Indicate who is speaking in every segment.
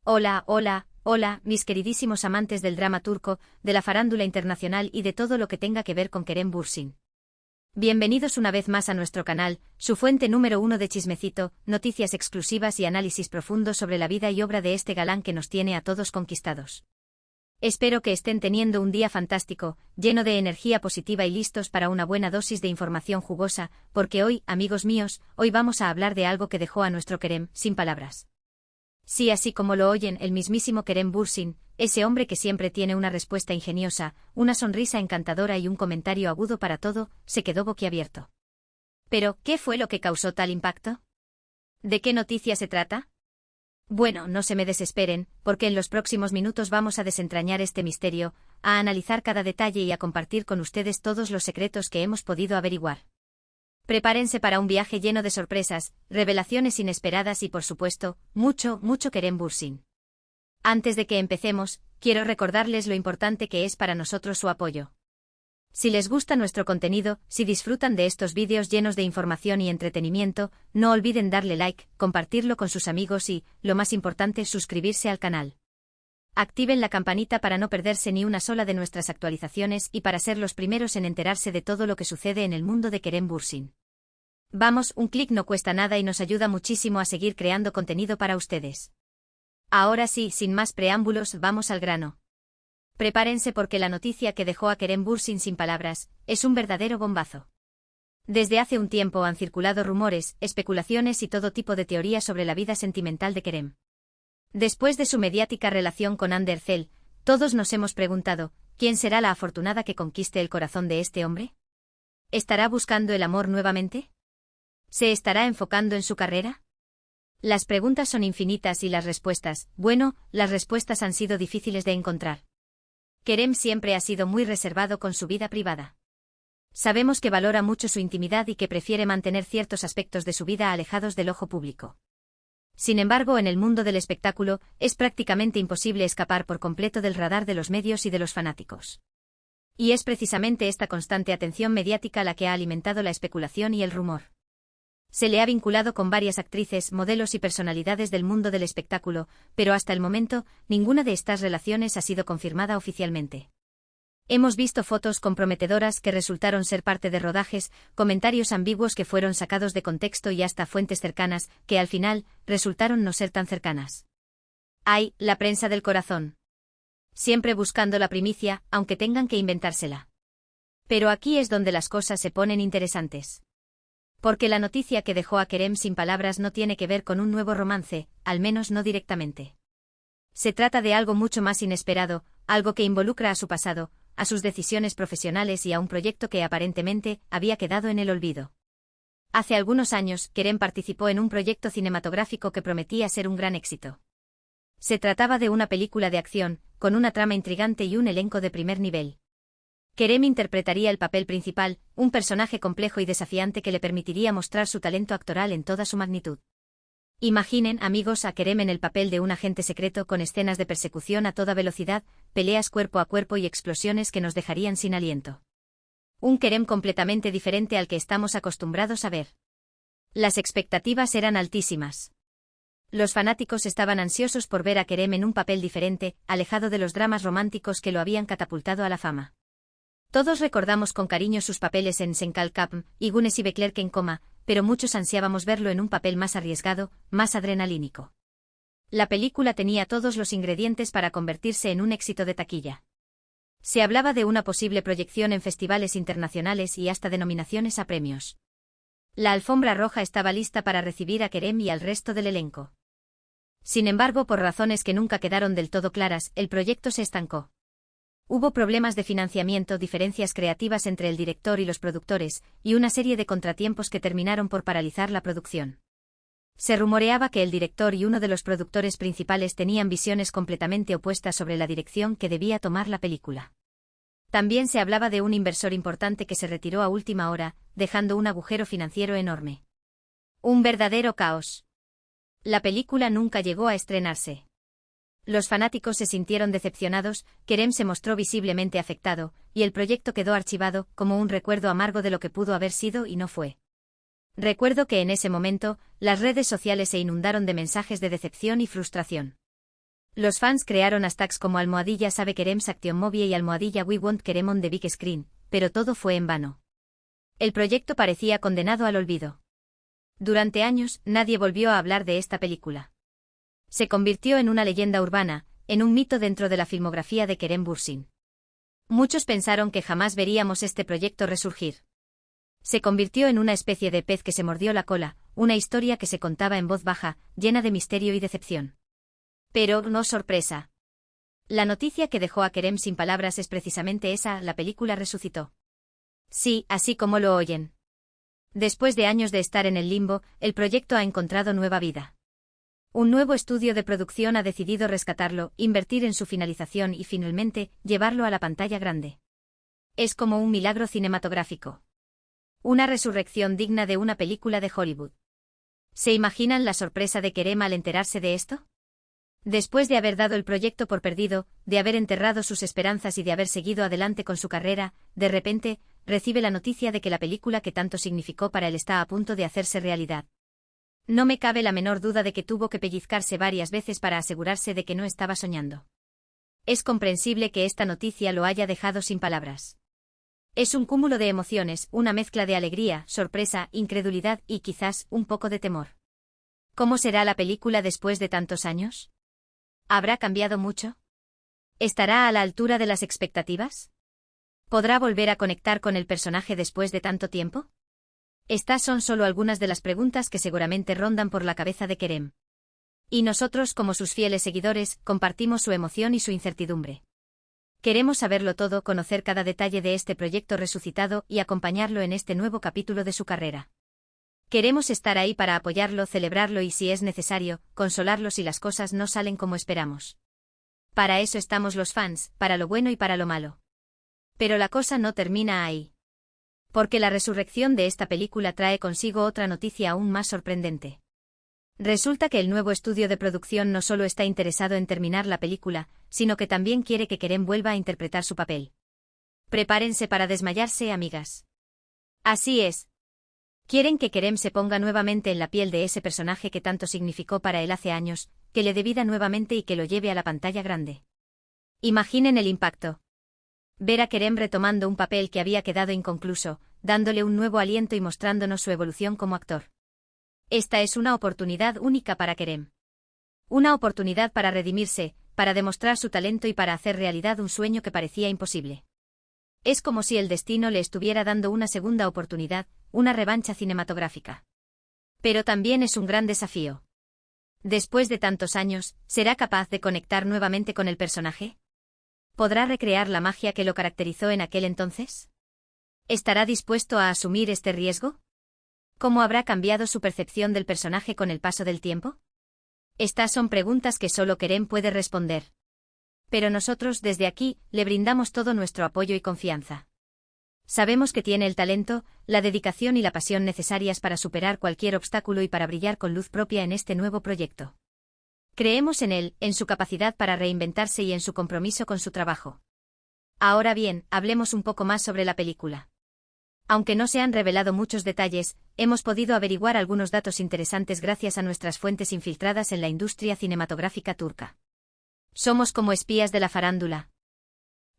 Speaker 1: Hola, hola, hola, mis queridísimos amantes del drama turco, de la farándula internacional y de todo lo que tenga que ver con Kerem Bürsin. Bienvenidos una vez más a nuestro canal, su fuente número uno de chismecito, noticias exclusivas y análisis profundos sobre la vida y obra de este galán que nos tiene a todos conquistados. Espero que estén teniendo un día fantástico, lleno de energía positiva y listos para una buena dosis de información jugosa, porque hoy, amigos míos, hoy vamos a hablar de algo que dejó a nuestro Kerem sin palabras. Sí, así como lo oyen, el mismísimo Kerem Bürsin, ese hombre que siempre tiene una respuesta ingeniosa, una sonrisa encantadora y un comentario agudo para todo, se quedó boquiabierto. Pero, ¿qué fue lo que causó tal impacto? ¿De qué noticia se trata? Bueno, no se me desesperen, porque en los próximos minutos vamos a desentrañar este misterio, a analizar cada detalle y a compartir con ustedes todos los secretos que hemos podido averiguar. Prepárense para un viaje lleno de sorpresas, revelaciones inesperadas y por supuesto, mucho Kerem Bürsin. Antes de que empecemos, quiero recordarles lo importante que es para nosotros su apoyo. Si les gusta nuestro contenido, si disfrutan de estos vídeos llenos de información y entretenimiento, no olviden darle like, compartirlo con sus amigos y, lo más importante, suscribirse al canal. Activen la campanita para no perderse ni una sola de nuestras actualizaciones y para ser los primeros en enterarse de todo lo que sucede en el mundo de Kerem Bürsin. Vamos, un clic no cuesta nada y nos ayuda muchísimo a seguir creando contenido para ustedes. Ahora sí, sin más preámbulos, vamos al grano. Prepárense porque la noticia que dejó a Kerem Bürsin sin palabras es un verdadero bombazo. Desde hace un tiempo han circulado rumores, especulaciones y todo tipo de teorías sobre la vida sentimental de Kerem. Después de su mediática relación con Hande Erçel, todos nos hemos preguntado, ¿quién será la afortunada que conquiste el corazón de este hombre? ¿Estará buscando el amor nuevamente? ¿Se estará enfocando en su carrera? Las preguntas son infinitas y las respuestas, bueno, las respuestas han sido difíciles de encontrar. Kerem siempre ha sido muy reservado con su vida privada. Sabemos que valora mucho su intimidad y que prefiere mantener ciertos aspectos de su vida alejados del ojo público. Sin embargo, en el mundo del espectáculo, es prácticamente imposible escapar por completo del radar de los medios y de los fanáticos. Y es precisamente esta constante atención mediática la que ha alimentado la especulación y el rumor. Se le ha vinculado con varias actrices, modelos y personalidades del mundo del espectáculo, pero hasta el momento, ninguna de estas relaciones ha sido confirmada oficialmente. Hemos visto fotos comprometedoras que resultaron ser parte de rodajes, comentarios ambiguos que fueron sacados de contexto y hasta fuentes cercanas, que al final, resultaron no ser tan cercanas. ¡Ay, la prensa del corazón! Siempre buscando la primicia, aunque tengan que inventársela. Pero aquí es donde las cosas se ponen interesantes. Porque la noticia que dejó a Kerem sin palabras no tiene que ver con un nuevo romance, al menos no directamente. Se trata de algo mucho más inesperado, algo que involucra a su pasado, a sus decisiones profesionales y a un proyecto que aparentemente había quedado en el olvido. Hace algunos años, Kerem participó en un proyecto cinematográfico que prometía ser un gran éxito. Se trataba de una película de acción, con una trama intrigante y un elenco de primer nivel. Kerem interpretaría el papel principal, un personaje complejo y desafiante que le permitiría mostrar su talento actoral en toda su magnitud. Imaginen, amigos, a Kerem en el papel de un agente secreto con escenas de persecución a toda velocidad, peleas cuerpo a cuerpo y explosiones que nos dejarían sin aliento. Un Kerem completamente diferente al que estamos acostumbrados a ver. Las expectativas eran altísimas. Los fanáticos estaban ansiosos por ver a Kerem en un papel diferente, alejado de los dramas románticos que lo habían catapultado a la fama. Todos recordamos con cariño sus papeles en Senkal Kapm y Güneş y Beklerk en Coma, pero muchos ansiábamos verlo en un papel más arriesgado, más adrenalínico. La película tenía todos los ingredientes para convertirse en un éxito de taquilla. Se hablaba de una posible proyección en festivales internacionales y hasta de nominaciones a premios. La alfombra roja estaba lista para recibir a Kerem y al resto del elenco. Sin embargo, por razones que nunca quedaron del todo claras, el proyecto se estancó. Hubo problemas de financiamiento, diferencias creativas entre el director y los productores, y una serie de contratiempos que terminaron por paralizar la producción. Se rumoreaba que el director y uno de los productores principales tenían visiones completamente opuestas sobre la dirección que debía tomar la película. También se hablaba de un inversor importante que se retiró a última hora, dejando un agujero financiero enorme. Un verdadero caos. La película nunca llegó a estrenarse. Los fanáticos se sintieron decepcionados, Kerem se mostró visiblemente afectado, y el proyecto quedó archivado, como un recuerdo amargo de lo que pudo haber sido y no fue. Recuerdo que en ese momento, las redes sociales se inundaron de mensajes de decepción y frustración. Los fans crearon hashtags como almohadilla sabe Kerems Action Movie y almohadilla We Want Kerem on the Big Screen, pero todo fue en vano. El proyecto parecía condenado al olvido. Durante años, nadie volvió a hablar de esta película. Se convirtió en una leyenda urbana, en un mito dentro de la filmografía de Kerem Bürsin. Muchos pensaron que jamás veríamos este proyecto resurgir. Se convirtió en una especie de pez que se mordió la cola, una historia que se contaba en voz baja, llena de misterio y decepción. Pero, no sorpresa. La noticia que dejó a Kerem sin palabras es precisamente esa: la película resucitó. Sí, así como lo oyen. Después de años de estar en el limbo, el proyecto ha encontrado nueva vida. Un nuevo estudio de producción ha decidido rescatarlo, invertir en su finalización y finalmente, llevarlo a la pantalla grande. Es como un milagro cinematográfico. Una resurrección digna de una película de Hollywood. ¿Se imaginan la sorpresa de Kerem al enterarse de esto? Después de haber dado el proyecto por perdido, de haber enterrado sus esperanzas y de haber seguido adelante con su carrera, de repente, recibe la noticia de que la película que tanto significó para él está a punto de hacerse realidad. No me cabe la menor duda de que tuvo que pellizcarse varias veces para asegurarse de que no estaba soñando. Es comprensible que esta noticia lo haya dejado sin palabras. Es un cúmulo de emociones, una mezcla de alegría, sorpresa, incredulidad y quizás un poco de temor. ¿Cómo será la película después de tantos años? ¿Habrá cambiado mucho? ¿Estará a la altura de las expectativas? ¿Podrá volver a conectar con el personaje después de tanto tiempo? Estas son solo algunas de las preguntas que seguramente rondan por la cabeza de Kerem. Y nosotros, como sus fieles seguidores, compartimos su emoción y su incertidumbre. Queremos saberlo todo, conocer cada detalle de este proyecto resucitado y acompañarlo en este nuevo capítulo de su carrera. Queremos estar ahí para apoyarlo, celebrarlo y, si es necesario, consolarlo si las cosas no salen como esperamos. Para eso estamos los fans, para lo bueno y para lo malo. Pero la cosa no termina ahí. Porque la resurrección de esta película trae consigo otra noticia aún más sorprendente. Resulta que el nuevo estudio de producción no solo está interesado en terminar la película, sino que también quiere que Kerem vuelva a interpretar su papel. Prepárense para desmayarse, amigas. Así es. Quieren que Kerem se ponga nuevamente en la piel de ese personaje que tanto significó para él hace años, que le dé vida nuevamente y que lo lleve a la pantalla grande. Imaginen el impacto. Ver a Kerem retomando un papel que había quedado inconcluso, dándole un nuevo aliento y mostrándonos su evolución como actor. Esta es una oportunidad única para Kerem. Una oportunidad para redimirse, para demostrar su talento y para hacer realidad un sueño que parecía imposible. Es como si el destino le estuviera dando una segunda oportunidad, una revancha cinematográfica. Pero también es un gran desafío. Después de tantos años, ¿será capaz de conectar nuevamente con el personaje? ¿Podrá recrear la magia que lo caracterizó en aquel entonces? ¿Estará dispuesto a asumir este riesgo? ¿Cómo habrá cambiado su percepción del personaje con el paso del tiempo? Estas son preguntas que solo Kerem puede responder. Pero nosotros desde aquí le brindamos todo nuestro apoyo y confianza. Sabemos que tiene el talento, la dedicación y la pasión necesarias para superar cualquier obstáculo y para brillar con luz propia en este nuevo proyecto. Creemos en él, en su capacidad para reinventarse y en su compromiso con su trabajo. Ahora bien, hablemos un poco más sobre la película. Aunque no se han revelado muchos detalles, hemos podido averiguar algunos datos interesantes gracias a nuestras fuentes infiltradas en la industria cinematográfica turca. Somos como espías de la farándula.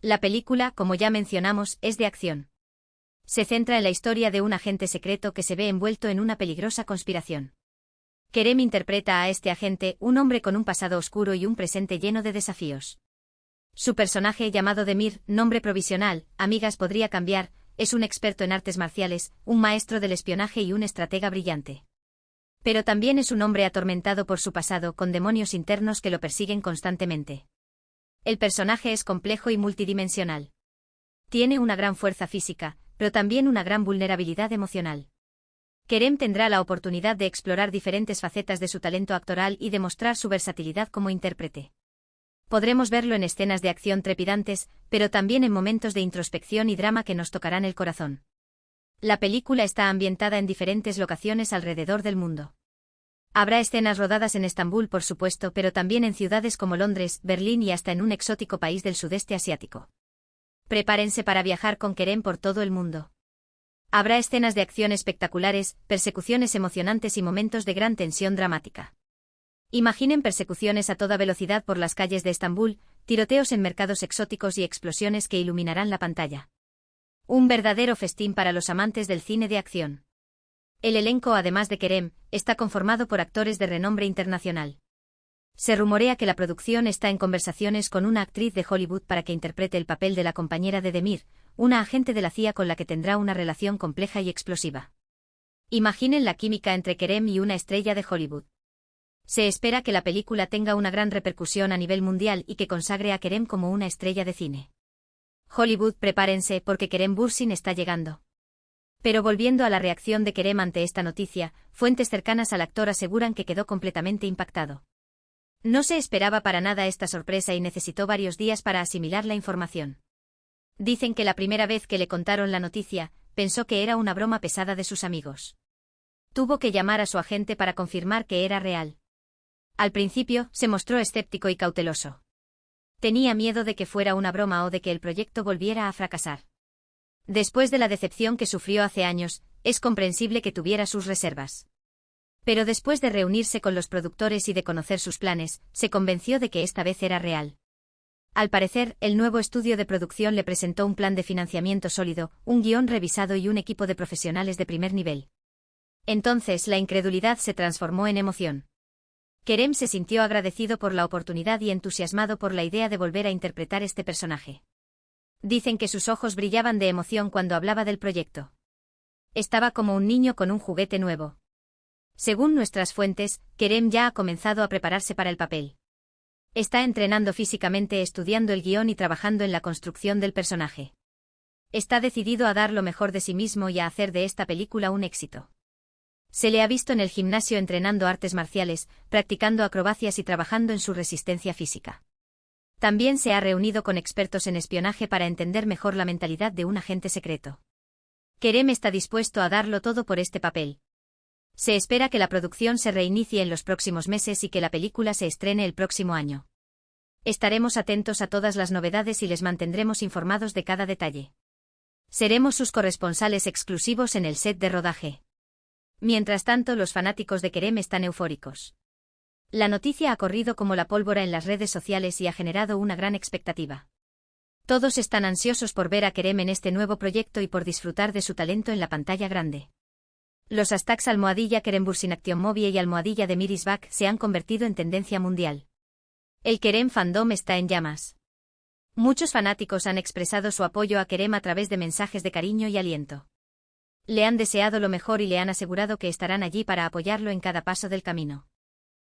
Speaker 1: La película, como ya mencionamos, es de acción. Se centra en la historia de un agente secreto que se ve envuelto en una peligrosa conspiración. Kerem interpreta a este agente, un hombre con un pasado oscuro y un presente lleno de desafíos. Su personaje, llamado Demir, nombre provisional, amigas podría cambiar, es un experto en artes marciales, un maestro del espionaje y un estratega brillante. Pero también es un hombre atormentado por su pasado, con demonios internos que lo persiguen constantemente. El personaje es complejo y multidimensional. Tiene una gran fuerza física, pero también una gran vulnerabilidad emocional. Kerem tendrá la oportunidad de explorar diferentes facetas de su talento actoral y demostrar su versatilidad como intérprete. Podremos verlo en escenas de acción trepidantes, pero también en momentos de introspección y drama que nos tocarán el corazón. La película está ambientada en diferentes locaciones alrededor del mundo. Habrá escenas rodadas en Estambul, por supuesto, pero también en ciudades como Londres, Berlín y hasta en un exótico país del sudeste asiático. Prepárense para viajar con Kerem por todo el mundo. Habrá escenas de acción espectaculares, persecuciones emocionantes y momentos de gran tensión dramática. Imaginen persecuciones a toda velocidad por las calles de Estambul, tiroteos en mercados exóticos y explosiones que iluminarán la pantalla. Un verdadero festín para los amantes del cine de acción. El elenco, además de Kerem, está conformado por actores de renombre internacional. Se rumorea que la producción está en conversaciones con una actriz de Hollywood para que interprete el papel de la compañera de Demir, una agente de la CIA con la que tendrá una relación compleja y explosiva. Imaginen la química entre Kerem y una estrella de Hollywood. Se espera que la película tenga una gran repercusión a nivel mundial y que consagre a Kerem como una estrella de cine. Hollywood, prepárense porque Kerem Bürsin está llegando. Pero volviendo a la reacción de Kerem ante esta noticia, fuentes cercanas al actor aseguran que quedó completamente impactado. No se esperaba para nada esta sorpresa y necesitó varios días para asimilar la información. Dicen que la primera vez que le contaron la noticia, pensó que era una broma pesada de sus amigos. Tuvo que llamar a su agente para confirmar que era real. Al principio, se mostró escéptico y cauteloso. Tenía miedo de que fuera una broma o de que el proyecto volviera a fracasar. Después de la decepción que sufrió hace años, es comprensible que tuviera sus reservas. Pero después de reunirse con los productores y de conocer sus planes, se convenció de que esta vez era real. Al parecer, el nuevo estudio de producción le presentó un plan de financiamiento sólido, un guión revisado y un equipo de profesionales de primer nivel. Entonces la incredulidad se transformó en emoción. Kerem se sintió agradecido por la oportunidad y entusiasmado por la idea de volver a interpretar este personaje. Dicen que sus ojos brillaban de emoción cuando hablaba del proyecto. Estaba como un niño con un juguete nuevo. Según nuestras fuentes, Kerem ya ha comenzado a prepararse para el papel. Está entrenando físicamente, estudiando el guión y trabajando en la construcción del personaje. Está decidido a dar lo mejor de sí mismo y a hacer de esta película un éxito. Se le ha visto en el gimnasio entrenando artes marciales, practicando acrobacias y trabajando en su resistencia física. También se ha reunido con expertos en espionaje para entender mejor la mentalidad de un agente secreto. Kerem está dispuesto a darlo todo por este papel. Se espera que la producción se reinicie en los próximos meses y que la película se estrene el próximo año. Estaremos atentos a todas las novedades y les mantendremos informados de cada detalle. Seremos sus corresponsales exclusivos en el set de rodaje. Mientras tanto, los fanáticos de Kerem están eufóricos. La noticia ha corrido como la pólvora en las redes sociales y ha generado una gran expectativa. Todos están ansiosos por ver a Kerem en este nuevo proyecto y por disfrutar de su talento en la pantalla grande. Los hashtags #Kerem Bürsin Action Movie y #Demir is Back se han convertido en tendencia mundial. El Kerem fandom está en llamas. Muchos fanáticos han expresado su apoyo a Kerem a través de mensajes de cariño y aliento. Le han deseado lo mejor y le han asegurado que estarán allí para apoyarlo en cada paso del camino.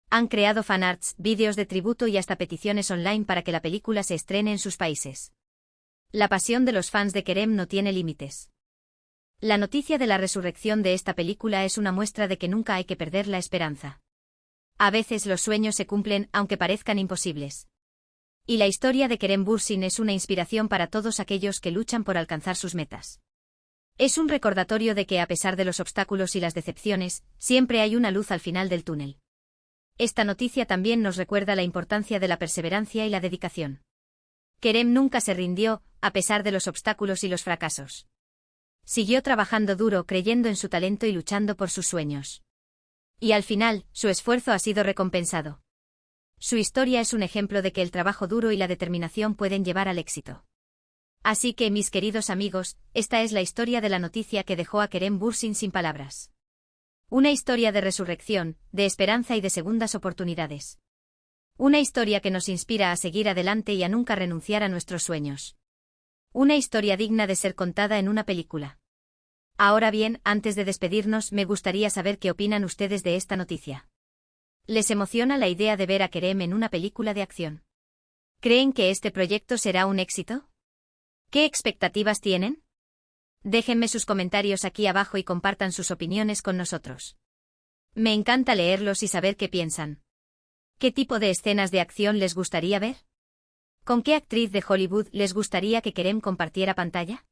Speaker 1: Han creado fanarts, vídeos de tributo y hasta peticiones online para que la película se estrene en sus países. La pasión de los fans de Kerem no tiene límites. La noticia de la resurrección de esta película es una muestra de que nunca hay que perder la esperanza. A veces los sueños se cumplen aunque parezcan imposibles. Y la historia de Kerem Bürsin es una inspiración para todos aquellos que luchan por alcanzar sus metas. Es un recordatorio de que a pesar de los obstáculos y las decepciones, siempre hay una luz al final del túnel. Esta noticia también nos recuerda la importancia de la perseverancia y la dedicación. Kerem nunca se rindió, a pesar de los obstáculos y los fracasos. Siguió trabajando duro, creyendo en su talento y luchando por sus sueños. Y al final, su esfuerzo ha sido recompensado. Su historia es un ejemplo de que el trabajo duro y la determinación pueden llevar al éxito. Así que, mis queridos amigos, esta es la historia de la noticia que dejó a Kerem Bürsin sin palabras. Una historia de resurrección, de esperanza y de segundas oportunidades. Una historia que nos inspira a seguir adelante y a nunca renunciar a nuestros sueños. Una historia digna de ser contada en una película. Ahora bien, antes de despedirnos, me gustaría saber qué opinan ustedes de esta noticia. ¿Les emociona la idea de ver a Kerem en una película de acción? ¿Creen que este proyecto será un éxito? ¿Qué expectativas tienen? Déjenme sus comentarios aquí abajo y compartan sus opiniones con nosotros. Me encanta leerlos y saber qué piensan. ¿Qué tipo de escenas de acción les gustaría ver? ¿Con qué actriz de Hollywood les gustaría que Kerem compartiera pantalla?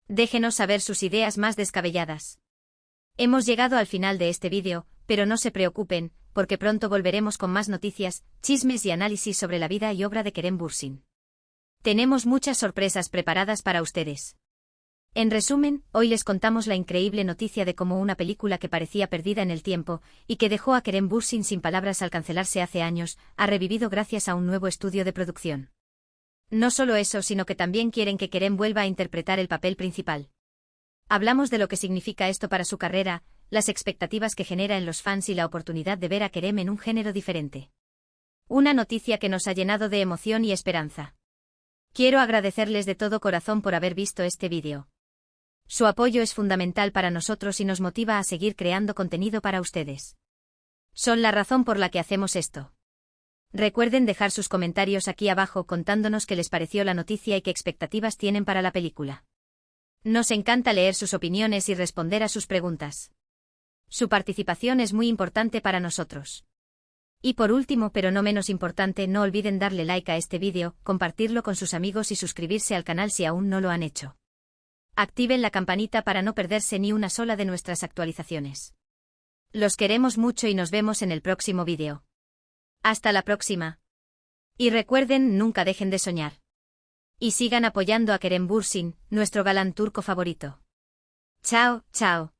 Speaker 1: Déjenos saber sus ideas más descabelladas. Hemos llegado al final de este vídeo, pero no se preocupen, porque pronto volveremos con más noticias, chismes y análisis sobre la vida y obra de Kerem Bürsin. Tenemos muchas sorpresas preparadas para ustedes. En resumen, hoy les contamos la increíble noticia de cómo una película que parecía perdida en el tiempo, y que dejó a Kerem Bürsin sin palabras al cancelarse hace años, ha revivido gracias a un nuevo estudio de producción. No solo eso, sino que también quieren que Kerem vuelva a interpretar el papel principal. Hablamos de lo que significa esto para su carrera, las expectativas que genera en los fans y la oportunidad de ver a Kerem en un género diferente. Una noticia que nos ha llenado de emoción y esperanza. Quiero agradecerles de todo corazón por haber visto este vídeo. Su apoyo es fundamental para nosotros y nos motiva a seguir creando contenido para ustedes. Son la razón por la que hacemos esto. Recuerden dejar sus comentarios aquí abajo contándonos qué les pareció la noticia y qué expectativas tienen para la película. Nos encanta leer sus opiniones y responder a sus preguntas. Su participación es muy importante para nosotros. Y por último, pero no menos importante, no olviden darle like a este vídeo, compartirlo con sus amigos y suscribirse al canal si aún no lo han hecho. Activen la campanita para no perderse ni una sola de nuestras actualizaciones. Los queremos mucho y nos vemos en el próximo vídeo. Hasta la próxima. Y recuerden, nunca dejen de soñar. Y sigan apoyando a Kerem Bürsin, nuestro galán turco favorito. Chao, chao.